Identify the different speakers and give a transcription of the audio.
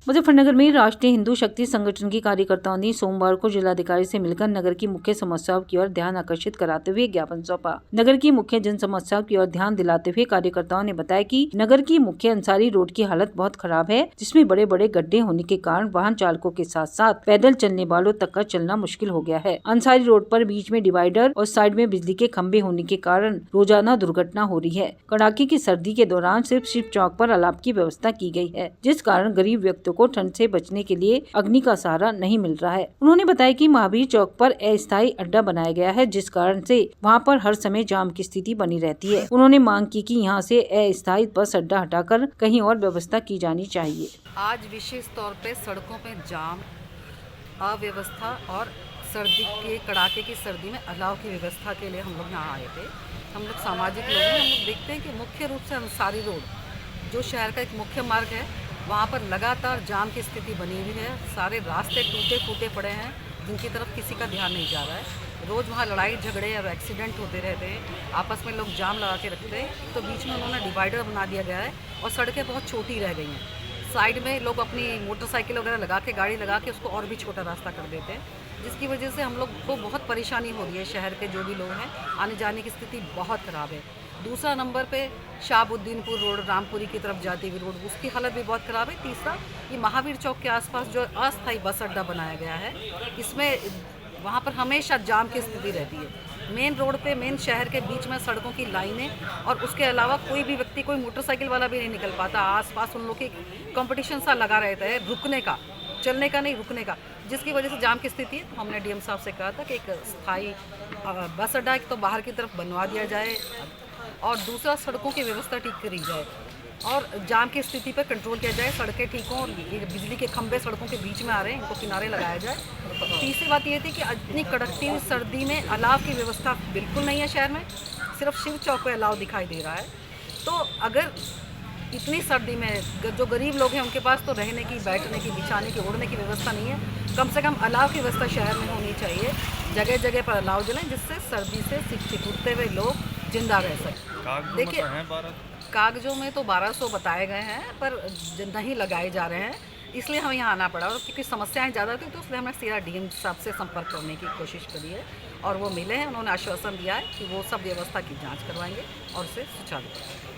Speaker 1: मुजफ्फरनगर में राष्ट्रीय हिंदू शक्ति संगठन के कार्यकर्ताओं ने सोमवार को जिलाधिकारी से मिलकर नगर की मुख्य समस्याओं की ओर ध्यान आकर्षित कराते हुए ज्ञापन सौंपा। नगर की मुख्य जन समस्याओं की ओर ध्यान दिलाते हुए कार्यकर्ताओं ने बताया कि नगर की मुख्य अंसारी रोड की हालत बहुत खराब है, जिसमें बड़े बड़े गड्ढे होने के कारण वाहन चालकों के साथ साथ पैदल चलने वालों तक का चलना मुश्किल हो गया है। अंसारी रोड पर बीच में डिवाइडर और साइड में बिजली के खंभे होने के कारण रोजाना दुर्घटना हो रही है। कड़ाके की सर्दी के दौरान सिर्फ शिव चौक पर अलाव की व्यवस्था की गई है, जिस कारण गरीब व्यक्तियों को ठंड से बचने के लिए अग्नि का सहारा नहीं मिल रहा है। उन्होंने बताया कि महावीर चौक पर अस्थायी अड्डा बनाया गया है, जिस कारण से वहां पर हर समय जाम की स्थिति बनी रहती है। उन्होंने मांग की कि यहां से अस्थायी बस अड्डा हटाकर कहीं और व्यवस्था की जानी चाहिए।
Speaker 2: आज विशेष तौर पे सड़कों पे जाम, अव्यवस्था और सर्दी के कड़ाके की सर्दी में अलाव की व्यवस्था के लिए हम लोग यहाँ आए थे। हम लोग सामाजिक लोग हैं। हम लोग देखते हैं कि मुख्य रूप से अंसारी रोड जो शहर का एक मुख्य मार्ग है, वहाँ पर लगातार जाम की स्थिति बनी हुई है। सारे रास्ते टूटे फूटे पड़े हैं, जिनकी तरफ किसी का ध्यान नहीं जा रहा है। रोज़ वहाँ लड़ाई झगड़े और एक्सीडेंट होते रहते हैं। आपस में लोग जाम लगा के रखते हैं, तो बीच में उन्होंने डिवाइडर बना दिया गया है और सड़कें बहुत छोटी रह गई हैं। साइड में लोग अपनी मोटरसाइकिल वगैरह लगा के, गाड़ी लगा के उसको और भी छोटा रास्ता कर देते हैं, जिसकी वजह से हम लोग को बहुत परेशानी हो रही है। शहर के जो भी लोग हैं, आने जाने की स्थिति बहुत ख़राब है। दूसरा नंबर पे शाहबुद्दीनपुर रोड, रामपुरी की तरफ जाती हुई रोड, उसकी हालत भी बहुत ख़राब है। तीसरा, ये महावीर चौक के आसपास जो अस्थायी बस अड्डा बनाया गया है, इसमें वहाँ पर हमेशा जाम की स्थिति रहती है। मेन रोड पे, मेन शहर के बीच में सड़कों की लाइनें, और उसके अलावा कोई भी व्यक्ति, कोई मोटरसाइकिल वाला भी नहीं निकल पाता। आसपास उन लोग की कंपटीशन सा लगा रहता है, रुकने का, चलने का नहीं, रुकने का, जिसकी वजह से जाम की स्थिति है। तो हमने डीएम साहब से कहा था कि एक स्थायी बस अड्डा एक तो बाहर की तरफ बनवा दिया जाए, और दूसरा सड़कों की व्यवस्था ठीक करी जाए और जाम की स्थिति पर कंट्रोल किया जाए। सड़कें ठीक हों, बिजली के खंभे सड़कों के बीच में आ रहे हैं, इनको किनारे लगाया जाए। तीसरी बात ये थी कि इतनी कड़कती हुई सर्दी में अलाव की व्यवस्था बिल्कुल नहीं है शहर में। सिर्फ शिव चौक पर अलाव दिखाई दे रहा है। तो अगर इतनी सर्दी में जो गरीब लोग हैं, उनके पास तो रहने की, बैठने की, बिछाने की, ओढ़ने की व्यवस्था नहीं है। कम से कम अलाव की व्यवस्था शहर में होनी चाहिए। जगह जगह पर अलाव जलें, जिससे सर्दी से सिकुड़ते हुए लोग जिंदा रह सकें। देखिए, कागजों में तो 1200 बताए गए हैं, पर नहीं लगाए जा रहे हैं, इसलिए हमें यहाँ आना पड़ा। और क्योंकि समस्याएं ज़्यादा थी, तो इसलिए हमने सीधा डीएम साहब से संपर्क करने की कोशिश करी है, और वो मिले हैं। उन्होंने आश्वासन दिया है कि वो सब व्यवस्था की जांच करवाएंगे और उसे सुचारू करेंगे।